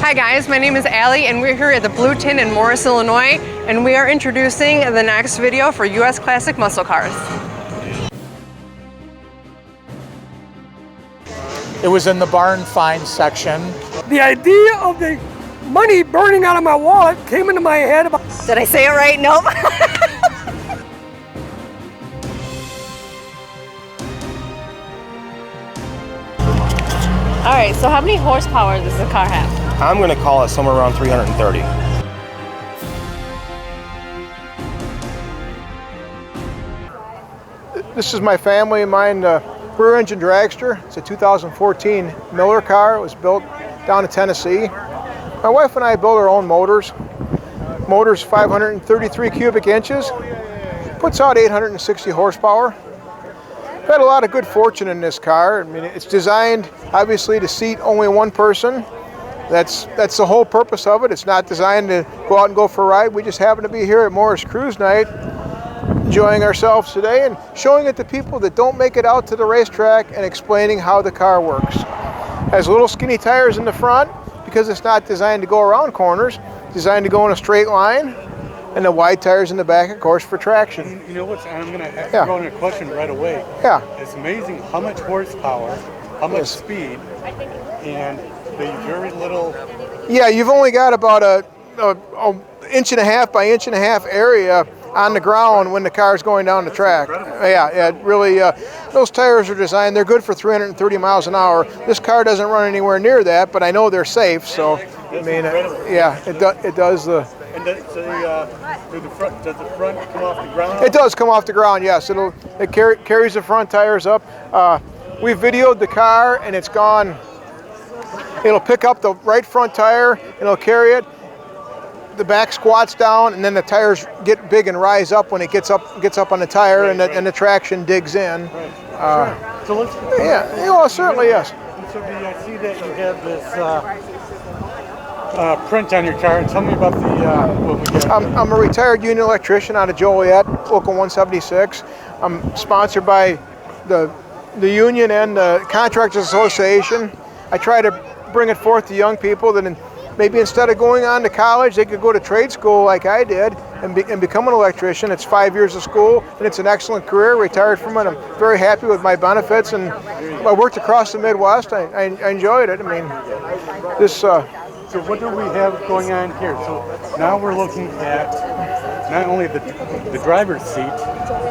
Hi guys, my name is Allie and we're here at the Blue Tin in Morris, Illinois, and we are introducing the next video for US Classic Muscle Cars. It was in the barn find section. The idea of the money burning out of my wallet came into my head about... Did I say it right? Nope. All right, so how many horsepower does the car have? I'm going to call it somewhere around 330. This is my family and mine rear engine dragster. It's a 2014 Miller car. It was built down in Tennessee. My wife and I build our own motors. Motor's 533 cubic inches. Puts out 860 horsepower. I've had a lot of good fortune in this car. I mean, it's designed obviously to seat only one person. That's the whole purpose of it. It's not designed to go out and go for a ride. We just happen to be here at Morris Cruise Night, enjoying ourselves today and showing it to people that don't make it out to the racetrack and explaining how the car works. Has little skinny tires in the front because it's not designed to go around corners. It's designed to go in a straight line, and the wide tires in the back, of course, for traction. You know what? I'm going to throw in a question right away. Yeah. It's amazing how much horsepower, how much speed, and the very little. Yeah, you've only got about a inch and a half by inch and a half area on the ground when the car's going down the track. Yeah, really, those tires are designed, they're good for 330 miles an hour. This car doesn't run anywhere near that, but I know they're safe, so, I mean, yeah, it does the... And does the front come off the ground? It does come off the ground, yes. It carries the front tires up. We videoed the car and it's gone. It'll pick up the right front tire and it'll carry it. The back squats down and then the tires get big and rise up when it gets up on the tire, and the traction digs in. Sure. So let's. Yeah, certainly, yes. And so I see that you have this print on your car. Tell me about the what we get. I'm a retired union electrician out of Joliet, Local 176. I'm sponsored by the union and the Contractors Association. I try to bring it forth to young people that maybe instead of going on to college, they could go to trade school like I did and become an electrician. It's 5 years of school, and it's an excellent career. Retired from it. I'm very happy with my benefits, and I worked across the Midwest. I enjoyed it. I mean, this... So what do we have going on here? So now we're looking at not only the driver's seat,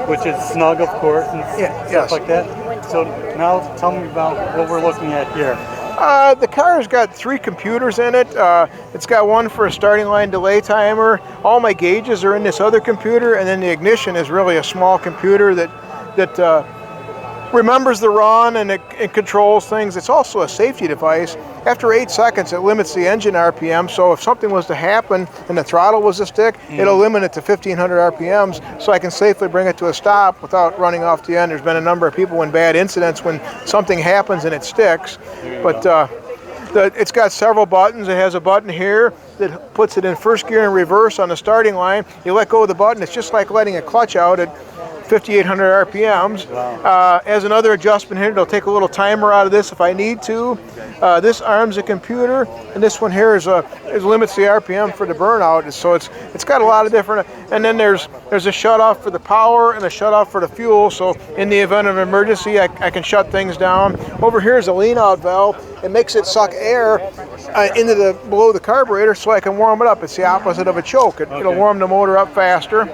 which is snug, of course, and stuff like that. So now tell me about what we're looking at here. The car's got 3 computers in it. It's got one for a starting line delay timer. All my gauges are in this other computer, and then the ignition is really a small computer that remembers the run and it controls things. It's also a safety device. After 8 seconds, it limits the engine RPM, so if something was to happen and the throttle was to stick, it'll limit it to 1,500 RPMs, so I can safely bring it to a stop without running off the end. There's been a number of people in bad incidents when something happens and it sticks, but it's got several buttons. It has a button here that puts it in first gear and reverse on the starting line. You let go of the button, it's just like letting a clutch out at 5,800 RPMs. As another adjustment here, it'll take a little timer out of this if I need to. This arms the computer, and this one here limits the RPM for the burnout. So it's got a lot of different. And then there's a shut off for the power and a shut off for the fuel. So in the event of emergency, I can shut things down. Over here is a lean out valve. It makes it suck air into below the carburetor so I can warm it up. It's the opposite of a choke. It'll warm the motor up faster.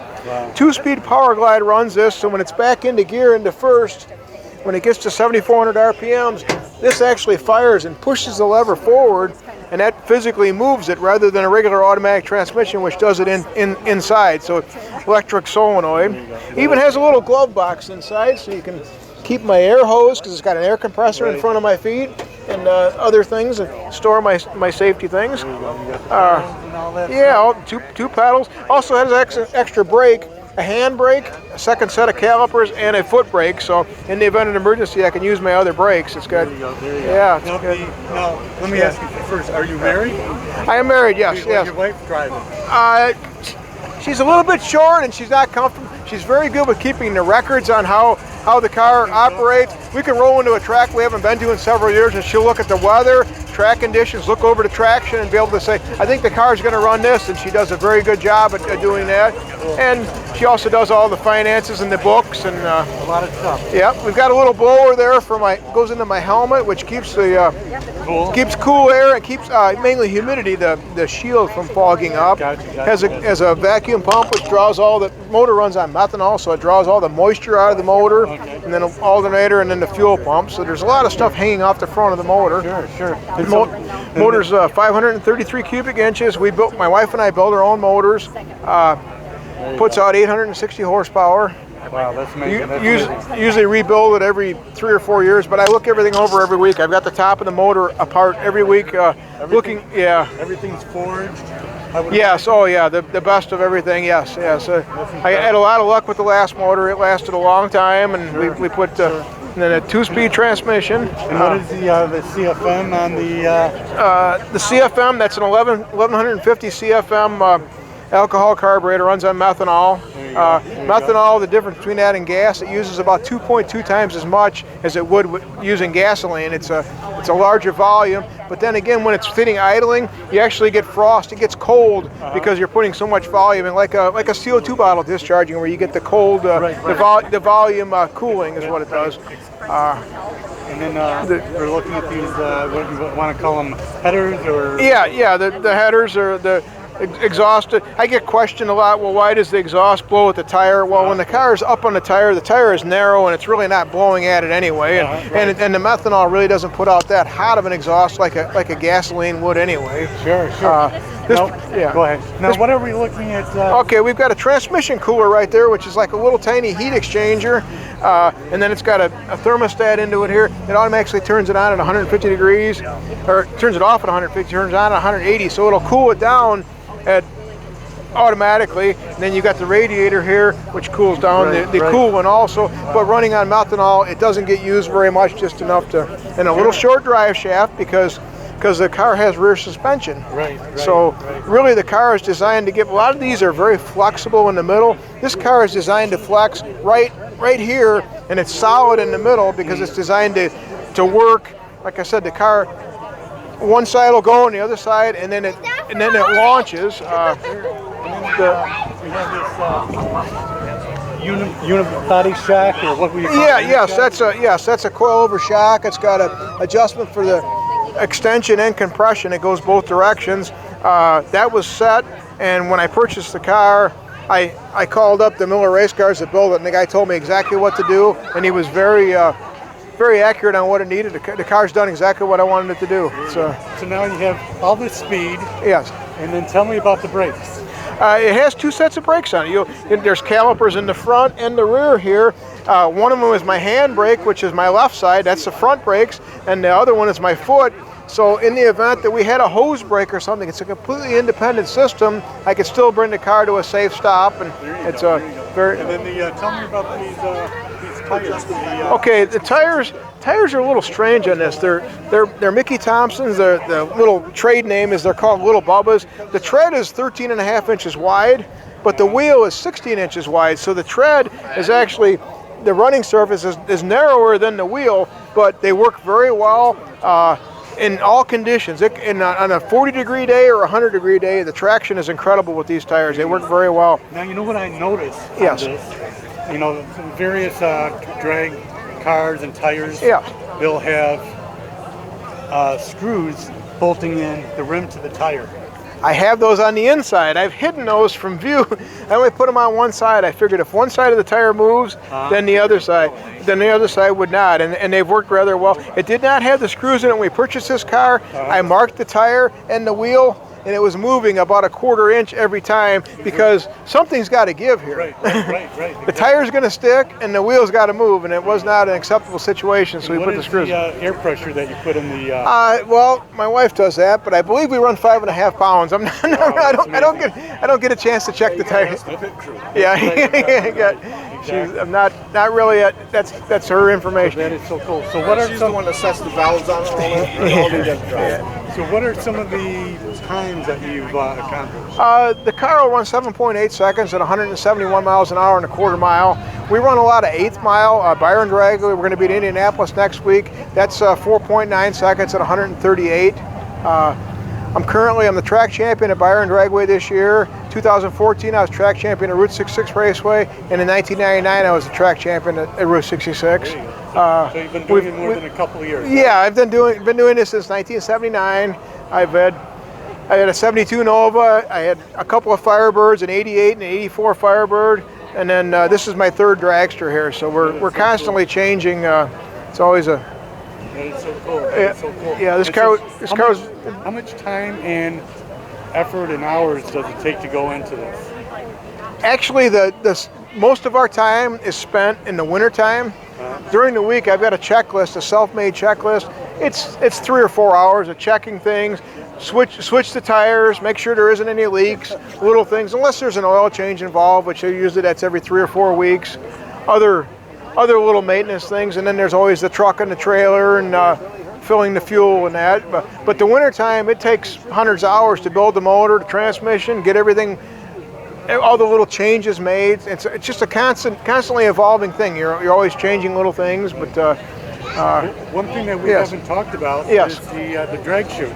2-speed power glide runs this, so when it's back into gear into first, when it gets to 7,400 RPMs, this actually fires and pushes the lever forward, and that physically moves it rather than a regular automatic transmission, which does it inside. So electric solenoid. Even has a little glove box inside, so you can keep my air hose because it's got an air compressor in front of my feet and other things, and store my safety things. Yeah, two pedals. Also has an extra brake, a hand brake, a second set of calipers, and a foot brake. So in the event of an emergency, I can use my other brakes. It's good. Yeah, it's good. Now, let me ask you first, are you married? I am married, yes. How's your wife driving? She's a little bit short and she's not comfortable. She's very good with keeping the records on how the car operates. We can roll into a track we haven't been to in several years and she'll look at the weather, track conditions, look over the traction, and be able to say, I think the car's going to run this, and she does a very good job at doing that. And she also does all the finances and the books and A lot of stuff. Yep, we've got a little blower there for goes into my helmet, which keeps the keeps cool air and keeps mainly humidity, the shield from fogging up. Gotcha. Has a vacuum pump which draws all the motor runs on methanol, so it draws all the moisture out of the motor, and then an alternator, and then the fuel pump. So there's a lot of stuff hanging off the front of the motor. Sure. The motor's 533 cubic inches. My wife and I build our own motors. Puts out 860 horsepower. Wow, that's amazing. Usually rebuild it every 3 or 4 years, but I look everything over every week. I've got the top of the motor apart every week, looking. Yeah. Everything's forged. Yes. Oh, yeah. The best of everything. Yes. I had a lot of luck with the last motor. It lasted a long time, and we put. And then a 2-speed transmission. And what is the CFM on the CFM? That's an 1150 CFM alcohol carburetor, runs on methanol. Methanol, the difference between that and gas, it uses about 2.2 times as much as it would using gasoline. It's a larger volume, but then again, when it's sitting idling, you actually get frost. It gets cold because you're putting so much volume in, like a CO2 bottle discharging, where you get the cold, the volume cooling is what it does. And then we're looking at these, what you want to call them, headers, or? Yeah, the headers are the exhaust. I get questioned a lot, well, why does the exhaust blow at the tire? Well, when the car is up on the tire is narrow, and it's really not blowing at it anyway. And the methanol really doesn't put out that hot of an exhaust like a gasoline would anyway. Sure. Go ahead. Now, what are we looking at? Okay, we've got a transmission cooler right there, which is like a little tiny heat exchanger. And then it's got a thermostat into it here. It automatically turns it on at 150 degrees, or turns it off at 150, turns it on at 180, so it'll cool it down automatically. And then you got the radiator here, which cools down the cool one also. But running on methanol, it doesn't get used very much, just enough to, and a little short drive shaft because the car has rear suspension. So really the car is designed to give, a lot of these are very flexible in the middle. This car is designed to flex right here, and it's solid in the middle because it's designed to work. Like I said, the car, one side will go on the other side, and then it launches. We have this unibody shock, or what we call it? Yes, that's a coilover shock. It's got an adjustment for the extension and compression. It goes both directions. That was set, and when I purchased the car, I called up the Miller Race Cars that build it, and the guy told me exactly what to do, and he was very accurate on what it needed. The car's done exactly what I wanted it to do. So now you have all this speed. Yes. And then tell me about the brakes. It has 2 sets of brakes on it. There's calipers in the front and the rear here. One of them is my hand brake, which is my left side. That's the front brakes, and the other one is my foot. So in the event that we had a hose brake or something, it's a completely independent system. I could still bring the car to a safe stop, and it's a very. And then tell me about these tires. Okay, the tires are a little strange on this. They're Mickey Thompson's. The little trade name is they're called Little Bubbas. The tread is 13.5 inches wide, but the wheel is 16 inches wide. So the tread is actually, the running surface is narrower than the wheel, but they work very well in all conditions. On a 40-degree day or a 100-degree day, the traction is incredible with these tires. They work very well. Now, you know what I noticed on Yes. this? You know, various drag cars and tires, Yeah. they'll have screws bolting in the rim to the tire. I have those on the inside. I've hidden those from view. I only put them on one side. I figured if one side of the tire moves, then the other side would not. And they've worked rather well. It did not have the screws in it when we purchased this car. I marked the tire and the wheel, and it was moving about a 1/4 inch every time because something's got to give here. Right. The tire's going to stick and the wheel's got to move, and it was not an acceptable situation, so we put the screws. What is the air pressure that you put in the? Well, my wife does that, but I believe we run 5.5 pounds. I'm not. I don't get a chance to check the tire. Yeah, I'm not really. That's her information. That is so cool. So what are the one that sets the valves on it? So what are some of the times that you've accomplished? The car will run 7.8 seconds at 171 miles an hour and a 1/4 mile. We run a lot of 8th mile. Byron Drag, we're going to be in Indianapolis next week. That's 4.9 seconds at 138. I'm the track champion at Byron Dragway this year. 2014, I was track champion at Route 66 Raceway, and in 1999, I was the track champion at Route 66. So you've been doing it more than a couple of years. Yeah, I've been doing this since 1979. I had a 72 Nova. I had a couple of Firebirds, an 88 and an 84 Firebird, and then this is my third dragster here. So we're constantly changing. It's always a That is so cool. That is so cool. Yeah, this car was. How much time and effort and hours does it take to go into this? Actually, most of our time is spent in the winter time. During the week, I've got a checklist, a self-made checklist. It's 3 or 4 hours of checking things, switch the tires, make sure there isn't any leaks, little things, unless there's an oil change involved, which usually that's every 3 or 4 weeks. Other little maintenance things, and then there's always the truck and the trailer and filling the fuel and that. But the winter time, it takes hundreds of hours to build the motor, the transmission, get everything, all the little changes made. It's just a constantly evolving thing. You're always changing little things. But one thing that we haven't talked about is the drag chute.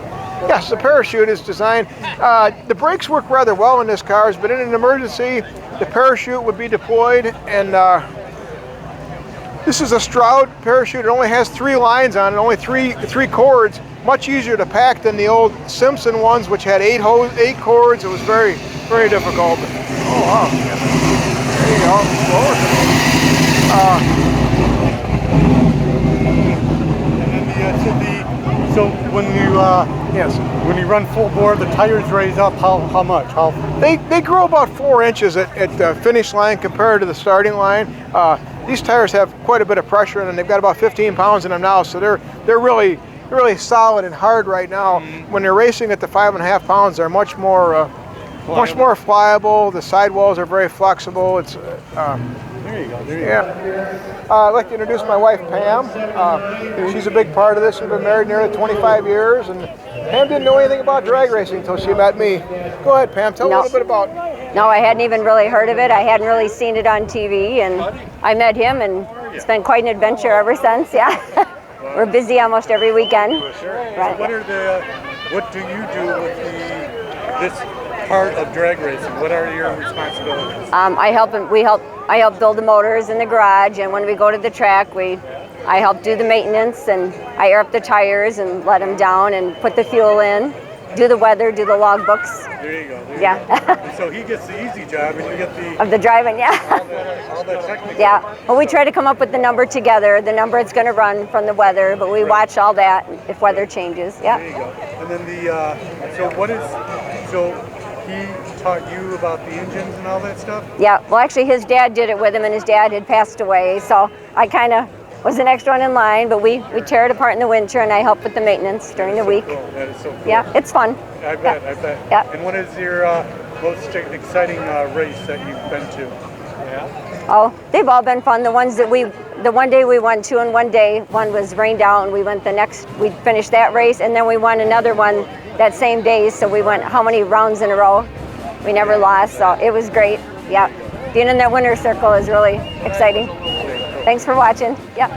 Yes, the parachute is designed. The brakes work rather well in this cars, but in an emergency, the parachute would be deployed. And this is a Stroud parachute. It only has 3 lines on it, only three cords. Much easier to pack than the old Simpson ones, which had 8 cords. It was very, very difficult. Oh wow! There you go. So when you run full bore, the tires raise up how much? They grow about 4 inches at the finish line compared to the starting line. These tires have quite a bit of pressure in them. They've got about 15 pounds in them now, so they're really solid and hard right now. When they're racing at the 5.5 pounds, they're much more flyable. The sidewalls are very flexible. It's there you go. I'd like to introduce my wife, Pam. She's a big part of this. We've been married nearly 25 years, and Pam didn't know anything about drag racing until she met me. Go ahead, Pam. Tell a little bit about. No, I hadn't even really heard of it. I hadn't really seen it on TV, and I met him, and it's been quite an adventure ever since. Yeah, we're busy almost every weekend. Right. What do you do with this part of drag racing? What are your responsibilities? I help build the motors in the garage, and when we go to the track, I help do the maintenance, and I air up the tires and let them down and put the fuel in, do the weather, do the log books. There you go. Yeah. So he gets the easy job, and you get the of the driving. Yeah. all that technical. Yeah. Well, we try to come up with the number together, the number it's going to run from the weather, but we watch all that if weather changes. Yeah. There you go. And then so he taught you about the engines and all that stuff? Yeah, well actually his dad did it with him, and his dad had passed away, so I kind of was the next one in line, but we tear it apart in the winter, and I help with the maintenance during the week. Cool. That is so cool. Yeah, it's fun. I bet. Yeah. And what is your most exciting race that you've been to? Yeah. Oh, they've all been fun. The one day we won 2 in one day. One was rained out, and we finished that race, and then we won another one that same day, so we went how many rounds in a row? We never lost, so it was great. Yeah, being in that winner's circle is really exciting. Thanks for watching. Yep.